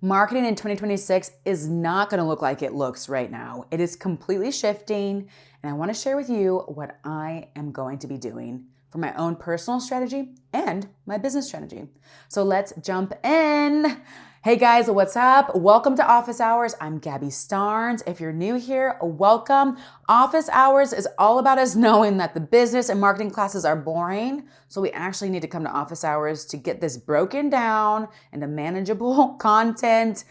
Marketing in 2026 is not going to look like it looks right now. It is completely shifting, and I want to share with you what I am going to be doing for my own personal strategy and my business strategy. So let's jump in. Hey guys, what's up? Welcome to Office Hours. I'm Gabby Starnes. If you're new here, welcome. Office Hours is all about us knowing that the business and marketing classes are boring. So we actually need to come to Office Hours to get this broken down into manageable content,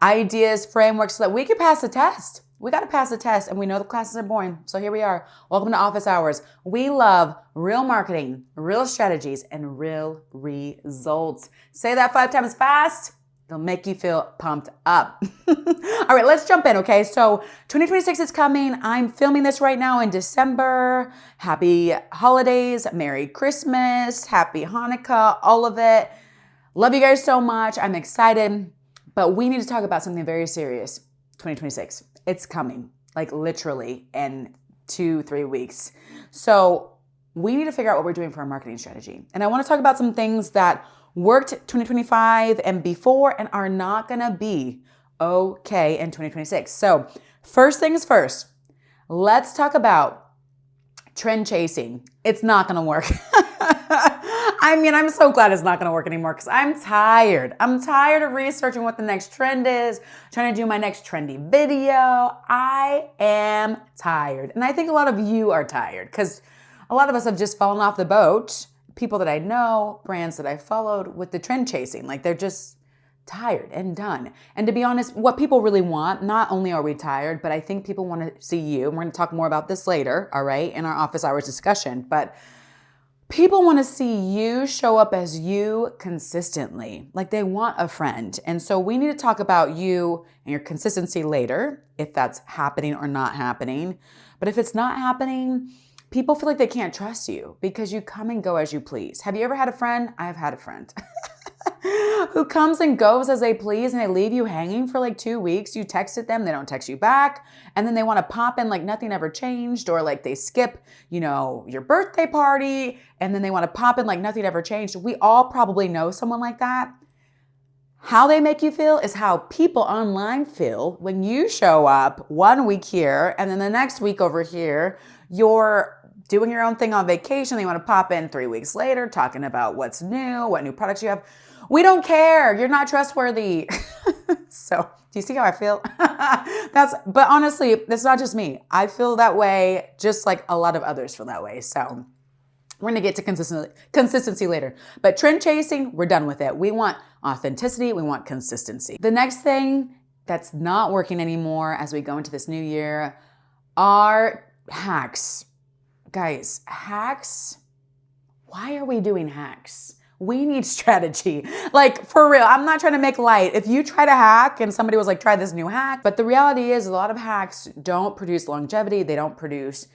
ideas, frameworks so that we can pass the test. We got to pass the test, and we know the classes are boring. So here we are. Welcome to Office Hours. We love real marketing, real strategies, and real results. Say that 5 times fast. They'll make you feel pumped up. All right, let's jump in, okay? So 2026 is coming. I'm filming this right now in December. Happy holidays, Merry Christmas, Happy Hanukkah, all of it. Love you guys so much. I'm excited, but we need to talk about something very serious. 2026, it's coming, like literally in 2-3 weeks. So we need to figure out what we're doing for our marketing strategy. And I want to talk about some things that worked 2025 and before and are not going to be okay in 2026. So first things first, let's talk about trend chasing. It's not going to work. I mean, I'm so glad it's not going to work anymore because I'm tired. I'm tired of researching what the next trend is, trying to do my next trendy video. I am tired. And I think a lot of you are tired because a lot of us have just fallen off the boat. People that I know, brands that I followed with the trend chasing, like they're just tired and done. And to be honest, what people really want, not only are we tired, but I think people want to see you. And we're going to talk more about this later, all right, in our Office Hours discussion. But people want to see you show up as you consistently, like they want a friend. And so we need to talk about you and your consistency later, if that's happening or not happening. But if it's not happening, people feel like they can't trust you because you come and go as you please. Have you ever had a friend? I have had a friend who comes and goes as they please, and they leave you hanging for like 2 weeks. You texted them, they don't text you back. And then they want to pop in like nothing ever changed, or like they skip, your birthday party, and then they want to pop in like nothing ever changed. We all probably know someone like that. How they make you feel is how people online feel when you show up 1 week here and then the next week over here, you're doing your own thing on vacation. They want to pop in 3 weeks later talking about what's new, what new products you have. We don't care. You're not trustworthy. So do you see how I feel? But honestly, it's not just me. I feel that way just like a lot of others feel that way. So we're going to get to consistency later. But trend chasing, we're done with it. We want authenticity. We want consistency. The next thing that's not working anymore as we go into this new year are hacks. Guys, hacks. Why are we doing hacks? We need strategy. Like, for real, I'm not trying to make light. If you try to hack and somebody was like, try this new hack, but the reality is a lot of hacks don't produce longevity. They don't produce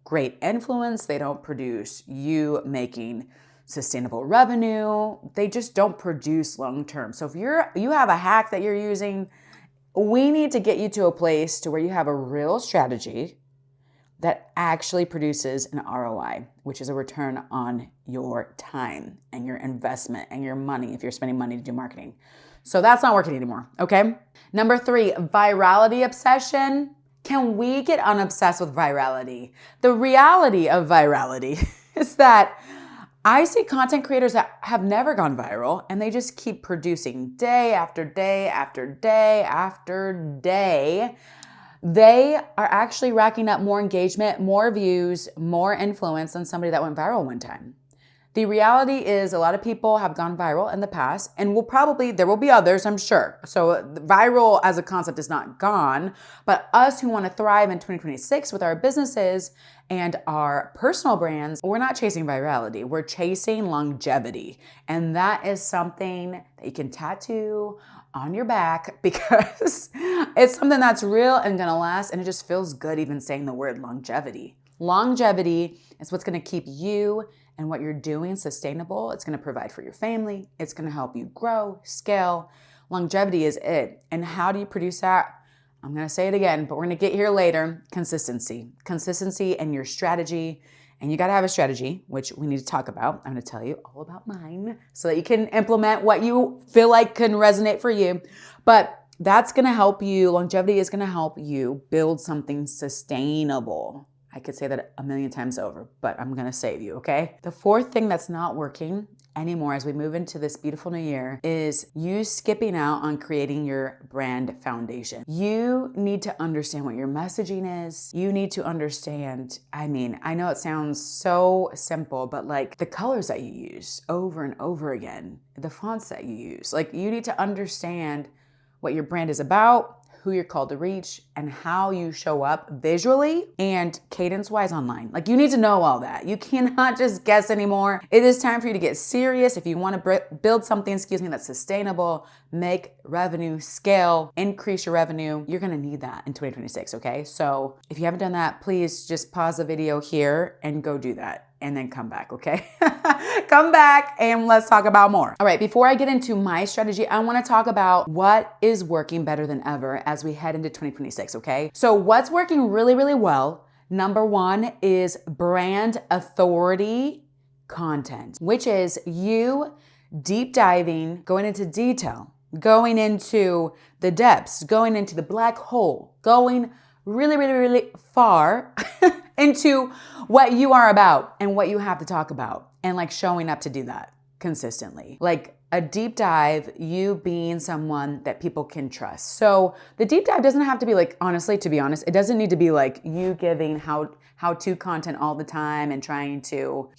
great influence. They don't produce you making sustainable revenue. They just don't produce long-term. So if you have a hack that you're using, we need to get you to a place to where you have a real strategy that actually produces an ROI, which is a return on your time and your investment and your money if you're spending money to do marketing. So that's not working anymore, okay? Number 3, virality obsession. Can we get unobsessed with virality? The reality of virality is that I see content creators that have never gone viral and they just keep producing day after day after day after day. They are actually racking up more engagement, more views, more influence than somebody that went viral one time. The reality is a lot of people have gone viral in the past, and there will be others, I'm sure. So viral as a concept is not gone, but us who want to thrive in 2026 with our businesses and our personal brands, we're not chasing virality. We're chasing longevity. And that is something that you can tattoo on your back because it's something that's real and gonna last, and it just feels good even saying the word longevity. Longevity is what's gonna keep you and what you're doing sustainable. It's gonna provide for your family. It's gonna help you grow, scale. Longevity is it. And how do you produce that? I'm gonna say it again, but we're gonna get here later. Consistency. Consistency in your strategy And you got to have a strategy, which we need to talk about. I'm going to tell you all about mine so that you can implement what you feel like can resonate for you. But that's going to help you. Longevity is going to help you build something sustainable. I could say that a million times over, but I'm going to save you, okay? The fourth thing that's not working anymore as we move into this beautiful new year is you skipping out on creating your brand foundation. You need to understand what your messaging is. You need to understand, I know it sounds so simple, but like the colors that you use over and over again, the fonts that you use, like you need to understand what your brand is about, who you're called to reach, and how you show up visually and cadence-wise online. Like you need to know all that. You cannot just guess anymore. It is time for you to get serious. If you want to build something, that's sustainable, make revenue, scale, increase your revenue, you're gonna need that in 2026, okay? So if you haven't done that, please just pause the video here and go do that. And then come back, okay? Come back and let's talk about more. All right, before I get into my strategy, I wanna talk about what is working better than ever as we head into 2026, okay? So what's working really, really well, number one is brand authority content, which is you deep diving, going into detail, going into the depths, going into the black hole, going really, really, really far into what you are about and what you have to talk about, and like showing up to do that consistently. Like a deep dive, you being someone that people can trust. So the deep dive doesn't have to be like, honestly, to be honest, it doesn't need to be like you giving how-to content all the time and trying to,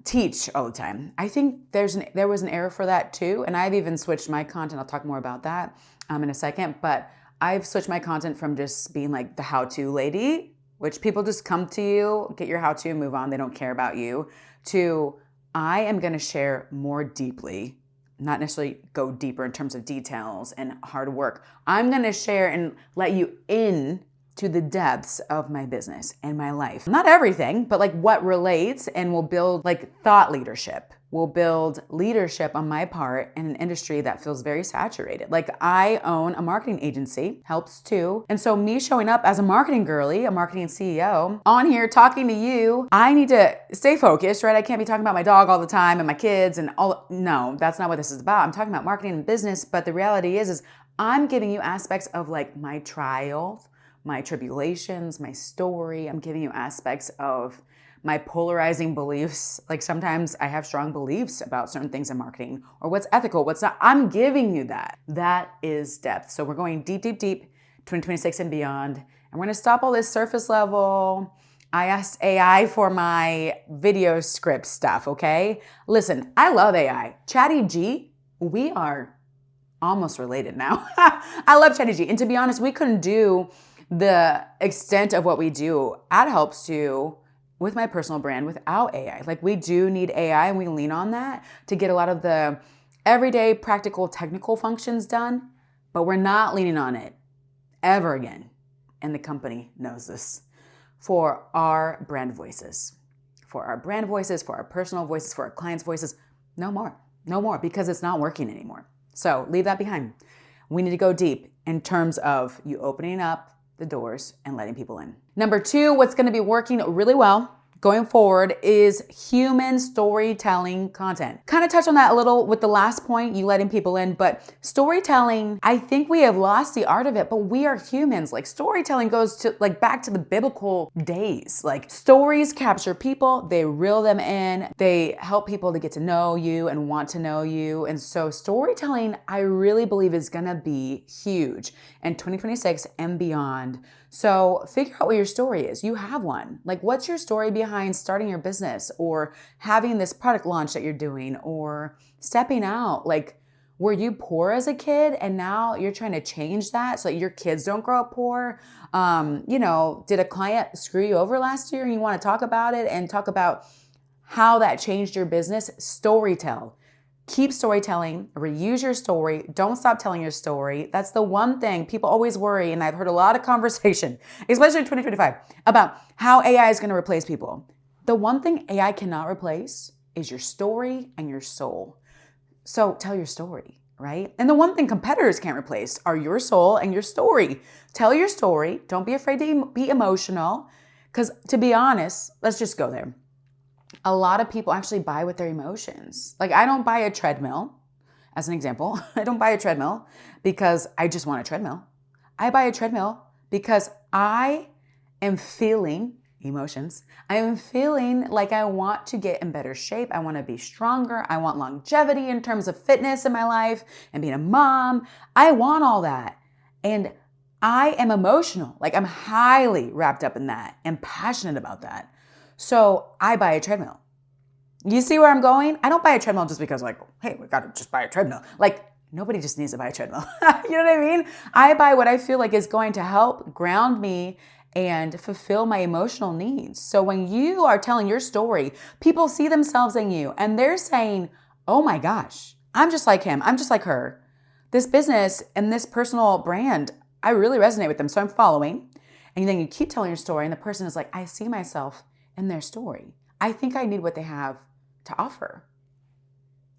teach all the time. I think there was an era for that too. And I've even switched my content. I'll talk more about that in a second, but I've switched my content from just being like the how-to lady, which people just come to you, get your how-to, move on, they don't care about you, to I am gonna share more deeply, not necessarily go deeper in terms of details and hard work. I'm gonna share and let you in to the depths of my business and my life. Not everything, but like what relates, and will build like thought leadership. Will build leadership on my part in an industry that feels very saturated. Like I own a marketing agency, helps too. And so me showing up as a marketing girly, a marketing CEO, on here talking to you, I need to stay focused, right? I can't be talking about my dog all the time and my kids and all. No, that's not what this is about. I'm talking about marketing and business, but the reality is I'm giving you aspects of like my trials, my tribulations, my story. I'm giving you aspects of my polarizing beliefs. Like sometimes I have strong beliefs about certain things in marketing or what's ethical, what's not. I'm giving you that. That is depth. So we're going deep, 2026 and beyond. And we're going to stop all this surface level. I asked AI for my video script stuff, okay? Listen, I love AI. ChatGPT, we are almost related now. I love ChatGPT. And to be honest, we couldn't do the extent of what we do at Helps To with my personal brand without AI. Like we do need AI and we lean on that to get a lot of the everyday practical technical functions done, but we're not leaning on it ever again. And the company knows this. For our brand voices, for our personal voices, for our clients' voices, no more because it's not working anymore. So leave that behind. We need to go deep in terms of you opening up the doors and letting people in. Number two, what's going to be working really well going forward is human storytelling content. Kind of touched on that a little with the last point, you letting people in, but storytelling, I think we have lost the art of it, but we are humans. Like storytelling goes to like back to the biblical days. Like stories capture people, they reel them in, they help people to get to know you and want to know you. And so storytelling, I really believe is gonna be huge in 2026 and beyond. So figure out what your story is. You have one. Like what's your story behind starting your business or having this product launch that you're doing or stepping out? Like were you poor as a kid and now you're trying to change that so that your kids don't grow up poor? Did a client screw you over last year and you want to talk about it and talk about how that changed your business? Storytell. Keep storytelling, reuse your story. Don't stop telling your story. That's the one thing people always worry, and I've heard a lot of conversation, especially in 2025, about how AI is going to replace people. The one thing AI cannot replace is your story and your soul. So tell your story, right? And the one thing competitors can't replace are your soul and your story. Tell your story. Don't be afraid to be emotional. Because to be honest, let's just go there. A lot of people actually buy with their emotions. Like, I don't buy a treadmill, as an example. I don't buy a treadmill because I just want a treadmill. I buy a treadmill because I am feeling emotions. I am feeling like I want to get in better shape. I want to be stronger. I want longevity in terms of fitness in my life and being a mom. I want all that. And I am emotional. Like, I'm highly wrapped up in that and passionate about that. So I buy a treadmill. You see where I'm going? I don't buy a treadmill just because, like, hey, we got to just buy a treadmill. Like, nobody just needs to buy a treadmill. You know what I mean? I buy what I feel like is going to help ground me and fulfill my emotional needs. So when you are telling your story, people see themselves in you and they're saying, oh my gosh, I'm just like him. I'm just like her. This business and this personal brand, I really resonate with them. So I'm following. And then you keep telling your story and the person is like, I see myself in their story. I think I need what they have to offer.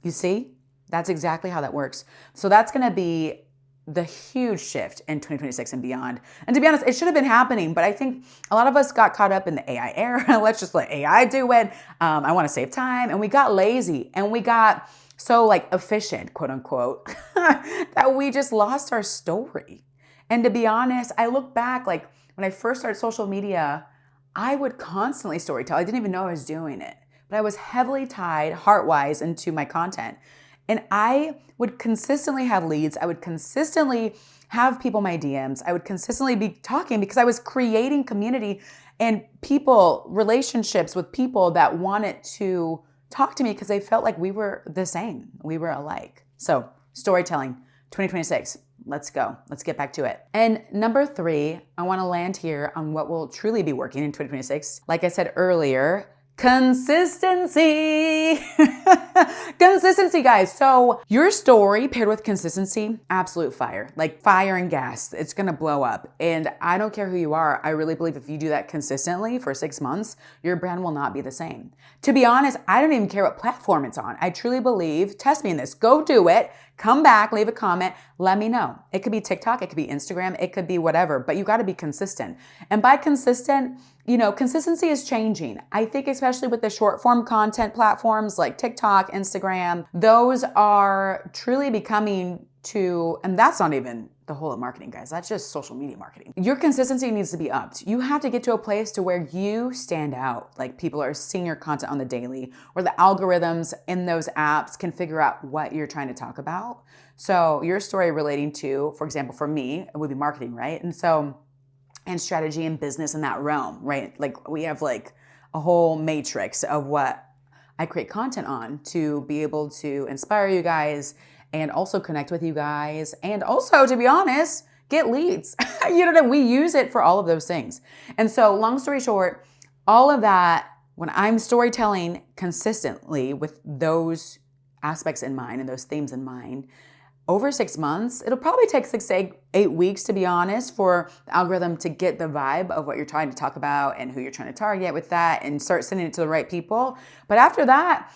You see? That's exactly how that works. So that's going to be the huge shift in 2026 and beyond. And to be honest, it should have been happening, but I think a lot of us got caught up in the AI era. Let's just let AI do it. I want to save time. And we got lazy and we got so like efficient, quote unquote, that we just lost our story. And to be honest, I look back, like when I first started social media, I would constantly storytell. I didn't even know I was doing it, but I was heavily tied heart-wise into my content. And I would consistently have leads. I would consistently have people in my DMs. I would consistently be talking because I was creating community and people, relationships with people that wanted to talk to me because they felt like we were the same. We were alike. So storytelling, 2026. Let's go. Let's get back to it. And number 3, I want to land here on what will truly be working in 2026. Like I said earlier, consistency. Consistency, guys. So your story paired with consistency, absolute fire, like fire and gas. It's going to blow up. And I don't care who you are. I really believe if you do that consistently for 6 months, your brand will not be the same. To be honest, I don't even care what platform it's on. I truly believe, test me in this, go do it. Come back, leave a comment, let me know. It could be TikTok, it could be Instagram, it could be whatever, but you got to be consistent. And by consistent, consistency is changing. I think especially with the short form content platforms like TikTok, Instagram, those are truly becoming and that's not even the whole of marketing, guys. That's just social media marketing. Your consistency needs to be upped. You have to get to a place to where you stand out. Like people are seeing your content on the daily, or the algorithms in those apps can figure out what you're trying to talk about. So your story relating to, for example, for me, it would be marketing, right? And strategy and business in that realm, right? Like we have like a whole matrix of what I create content on to be able to inspire you guys and also connect with you guys. And also, to be honest, get leads. We use it for all of those things. And so long story short, all of that, when I'm storytelling consistently with those aspects in mind and those themes in mind, over 6 months, it'll probably take 6 to 8 weeks, to be honest, for the algorithm to get the vibe of what you're trying to talk about and who you're trying to target with that and start sending it to the right people. But after that,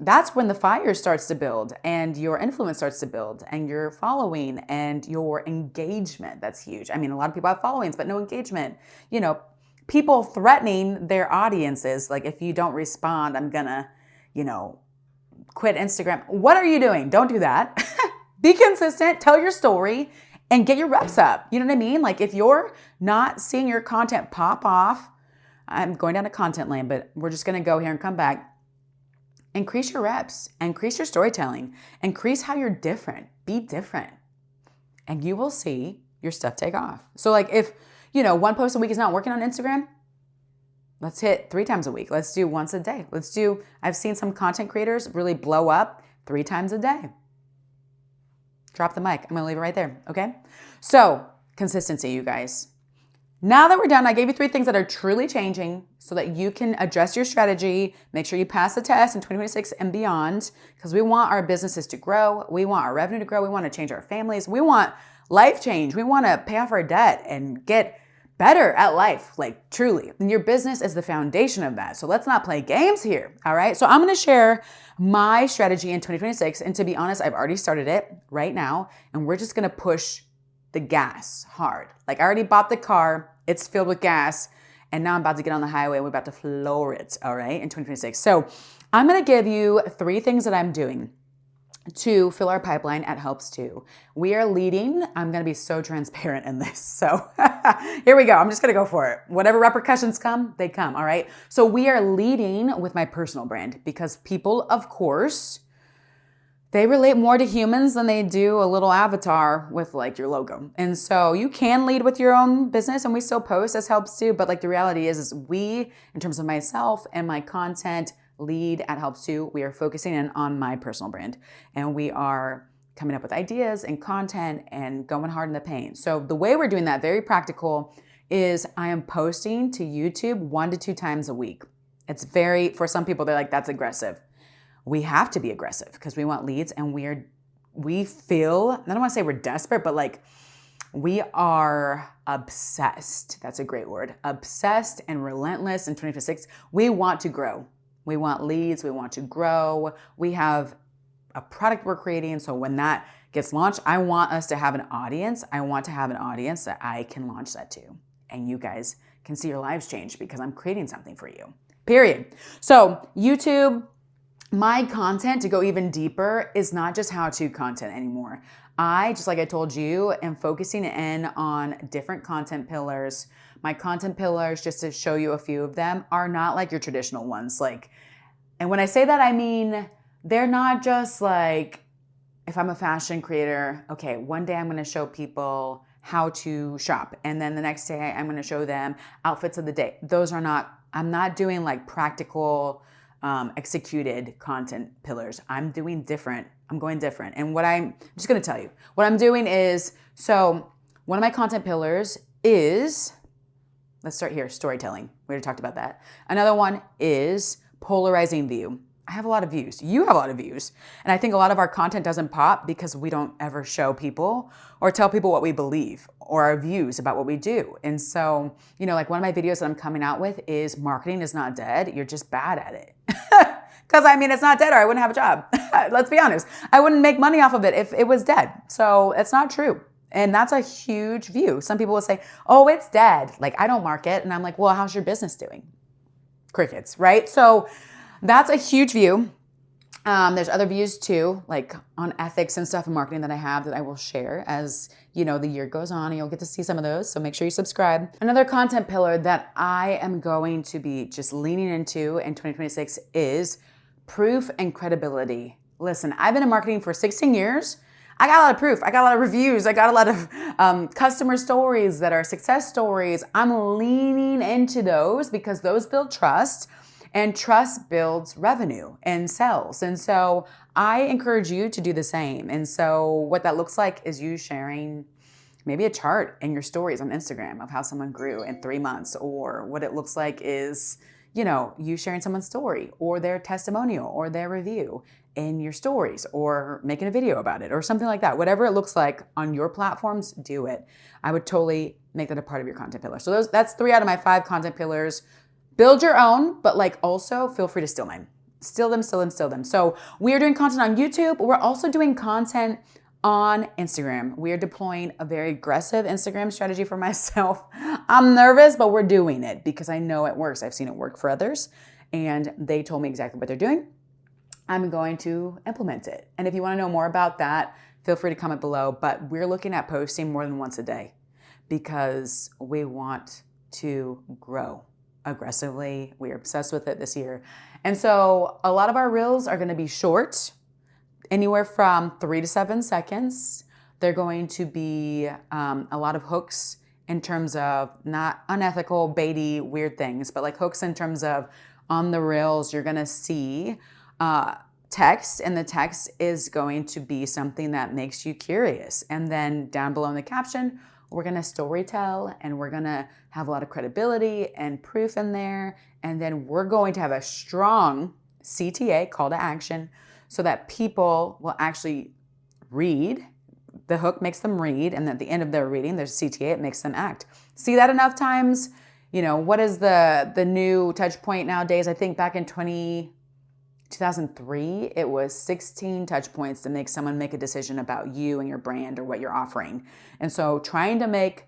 that's when the fire starts to build and your influence starts to build and your following and your engagement. That's huge. A lot of people have followings, but no engagement. People threatening their audiences. Like, if you don't respond, I'm gonna, quit Instagram. What are you doing? Don't do that. Be consistent, tell your story, and get your reps up. You know what I mean? Like, if you're not seeing your content pop off, I'm going down to content land, but we're just gonna go here and come back. Increase your reps, increase your storytelling, increase how you're different, be different, and you will see your stuff take off. So like if, one post a week is not working on Instagram, let's hit 3 times a week. Let's do once a day. I've seen some content creators really blow up 3 times a day. Drop the mic. I'm going to leave it right there. Okay. So consistency, you guys. Now that we're done, I gave you 3 things that are truly changing so that you can adjust your strategy, make sure you pass the test in 2026 and beyond, because we want our businesses to grow. We want our revenue to grow. We want to change our families. We want life change. We want to pay off our debt and get better at life, like truly. And your business is the foundation of that. So let's not play games here. All right. So I'm going to share my strategy in 2026. And to be honest, I've already started it right now. And we're just going to push the gas hard. Like, I already bought the car. It's filled with gas. And now I'm about to get on the highway and we're about to floor it, all right, in 2026. So I'm going to give you 3 things that I'm doing to fill our pipeline at Helps Too. We are leading. I'm going to be so transparent in this. So here we go. I'm just going to go for it. Whatever repercussions come, they come. All right. So we are leading with my personal brand because people, of course, they relate more to humans than they do a little avatar with like your logo. And so you can lead with your own business and we still post as Helps Too. But like the reality is we, in terms of myself and my content, lead at Helps Too. We are focusing in on my personal brand and we are coming up with ideas and content and going hard in the paint. So the way we're doing that, very practical, is I am posting to YouTube 1 to 2 times a week. It's very, for some people, they're like, that's aggressive. We have to be aggressive because we want leads and we feel, I don't want to say we're desperate, but like we are obsessed. That's a great word. Obsessed and relentless in 2026. We want to grow. We want leads. We want to grow. We have a product we're creating. So when that gets launched, I want us to have an audience. I want to have an audience that I can launch that to. And you guys can see your lives change because I'm creating something for you. Period. So YouTube, my content, to go even deeper, is not just how-to content anymore. I, just like I told you, am focusing in on different content pillars. My content pillars, just to show you a few of them, are not like your traditional ones. And when I say that, I mean, they're not just like, if I'm a fashion creator, okay, one day I'm going to show people how to shop. And then the next day I'm going to show them outfits of the day. Those are not, I'm not doing like practical, executed content pillars. I'm doing different. I'm going different. And I'm just going to tell you what I'm doing is, so one of my content pillars is, let's start here, storytelling. We already talked about that. Another one is polarizing view. I have a lot of views. You have a lot of views. And I think a lot of our content doesn't pop because we don't ever show people or tell people what we believe or our views about what we do. And so, like one of my videos that I'm coming out with is marketing is not dead. You're just bad at it. Because it's not dead or I wouldn't have a job. Let's be honest. I wouldn't make money off of it if it was dead. So it's not true. And that's a huge view. Some people will say, oh, it's dead. Like I don't market. And I'm like, well, how's your business doing? Crickets, right? So that's a huge view. There's other views too, like on ethics and stuff and marketing that I have that I will share as, the year goes on and you'll get to see some of those. So make sure you subscribe. Another content pillar that I am going to be just leaning into in 2026 is proof and credibility. Listen, I've been in marketing for 16 years. I got a lot of proof. I got a lot of reviews. I got a lot of customer stories that are success stories. I'm leaning into those because those build trust. And trust builds revenue and sales. And so I encourage you to do the same. And so what that looks like is you sharing maybe a chart in your stories on Instagram of how someone grew in 3 months, or what it looks like is, you sharing someone's story or their testimonial or their review in your stories, or making a video about it or something like that. Whatever it looks like on your platforms, do it. I would totally make that a part of your content pillar. So that's 3 out of my 5 content pillars. Build your own, but also feel free to steal mine. Steal them. So we are doing content on YouTube. We're also doing content on Instagram. We are deploying a very aggressive Instagram strategy for myself. I'm nervous, but we're doing it because I know it works. I've seen it work for others and they told me exactly what they're doing. I'm going to implement it. And if you want to know more about that, feel free to comment below. But we're looking at posting more than once a day because we want to grow aggressively. We're obsessed with it this year. And so a lot of our reels are going to be short, anywhere from 3 to 7 seconds. They're going to be a lot of hooks in terms of not unethical, baity, weird things, but like hooks in terms of on the reels, you're going to see text, and the text is going to be something that makes you curious. And then down below in the caption, we're going to storytell and we're going to have a lot of credibility and proof in there. And then we're going to have a strong CTA, call to action, so that people will actually read. The hook makes them read. And at the end of their reading, there's CTA, it makes them act. See that enough times? What is the new touch point nowadays? I think back in 2003, it was 16 touch points to make someone make a decision about you and your brand or what you're offering. And so trying to make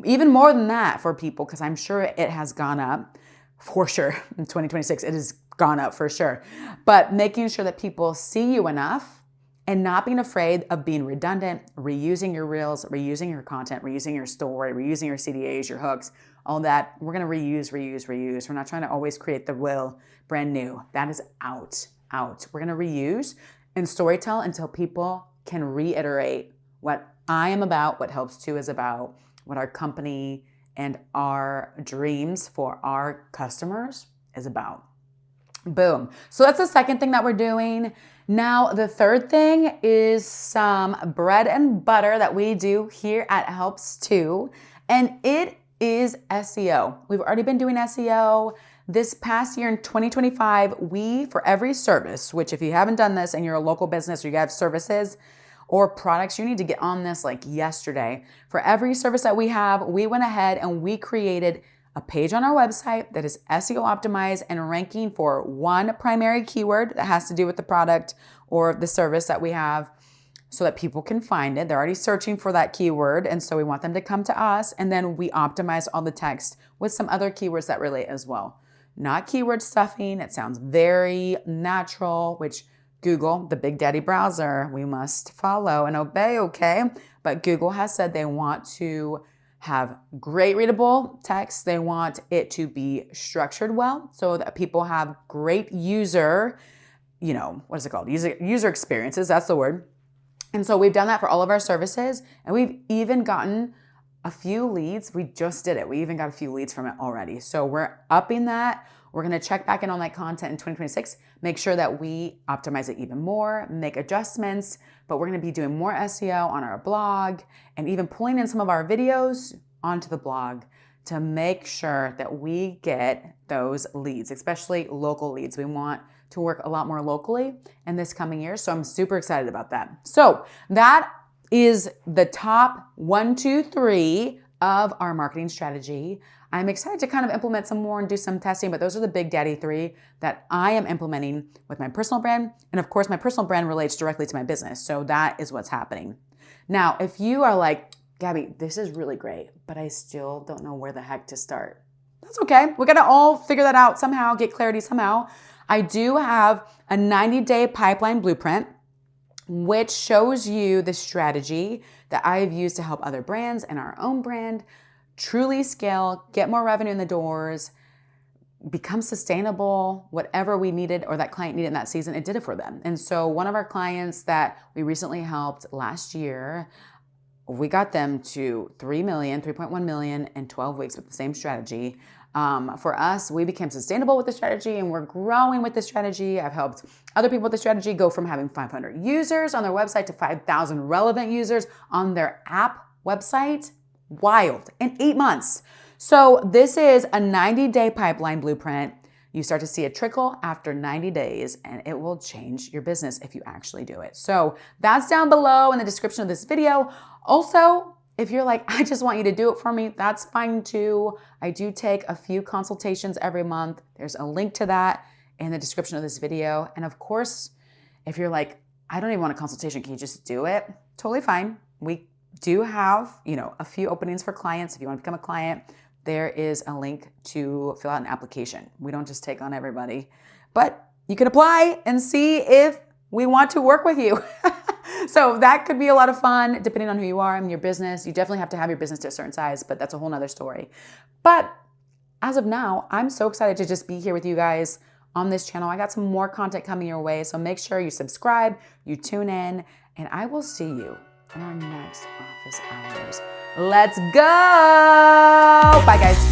even more than that for people, because I'm sure it has gone up for sure. In 2026, it has gone up for sure. But making sure that people see you enough and not being afraid of being redundant, reusing your reels, reusing your content, reusing your story, reusing your CDAs, your hooks, all that. We're going to reuse, reuse, reuse. We're not trying to always create the wheel brand new. That is out. We're going to reuse and storytell until people can reiterate what I am about, what Helps To is about, what our company and our dreams for our customers is about. Boom. So that's the second thing that we're doing. Now, the third thing is some bread and butter that we do here at Helps To, and it is SEO. We've already been doing SEO. This past year in 2025, we, for every service, which if you haven't done this and you're a local business or you have services or products, you need to get on this like yesterday. For every service that we have, we went ahead and we created a page on our website that is SEO optimized and ranking for one primary keyword that has to do with the product or the service that we have so that people can find it. They're already searching for that keyword, and so we want them to come to us, and then we optimize all the text with some other keywords that relate as well. Not keyword stuffing. It sounds very natural, which Google, the big daddy browser, we must follow and obey, okay? But Google has said they want to have great readable text. They want it to be structured well so that people have great user, what is it called? User experiences, that's the word. And so we've done that for all of our services, and we've even gotten a few leads. We just did it. We even got a few leads from it already. So we're upping that. We're going to check back in on that content in 2026, make sure that we optimize it even more, make adjustments, but we're going to be doing more SEO on our blog and even pulling in some of our videos onto the blog to make sure that we get those leads, especially local leads. We want to work a lot more locally in this coming year. So I'm super excited about that. So that is the top 1, 2, 3 of our marketing strategy. I'm excited to kind of implement some more and do some testing, but those are the big daddy 3 that I am implementing with my personal brand. And of course, my personal brand relates directly to my business. So that is what's happening. Now, if you are like, Gabby, this is really great, but I still don't know where the heck to start. That's okay. We got to all figure that out somehow, get clarity somehow. I do have a 90-day pipeline blueprint, which shows you the strategy that I've used to help other brands and our own brand truly scale, get more revenue in the doors, become sustainable, whatever we needed or that client needed in that season, it did it for them. And so one of our clients that we recently helped last year, we got them to 3.1 million in 12 weeks with the same strategy. For us, we became sustainable with the strategy and we're growing with the strategy. I've helped other people with the strategy go from having 500 users on their website to 5,000 relevant users on their app website. Wild, in 8 months. So this is a 90-day pipeline blueprint. You start to see a trickle after 90 days and it will change your business if you actually do it. So that's down below in the description of this video. Also, if you're like, I just want you to do it for me, that's fine too. I do take a few consultations every month. There's a link to that in the description of this video. And of course, if you're like, I don't even want a consultation, can you just do it? Totally fine. We do have, a few openings for clients. If you want to become a client, there is a link to fill out an application. We don't just take on everybody, but you can apply and see if we want to work with you. So that could be a lot of fun depending on who you are and your business. You definitely have to have your business to a certain size, but that's a whole nother story. But as of now, I'm so excited to just be here with you guys on this channel. I got some more content coming your way. So make sure you subscribe, you tune in, and I will see you in our next office hours. Let's go. Bye, guys.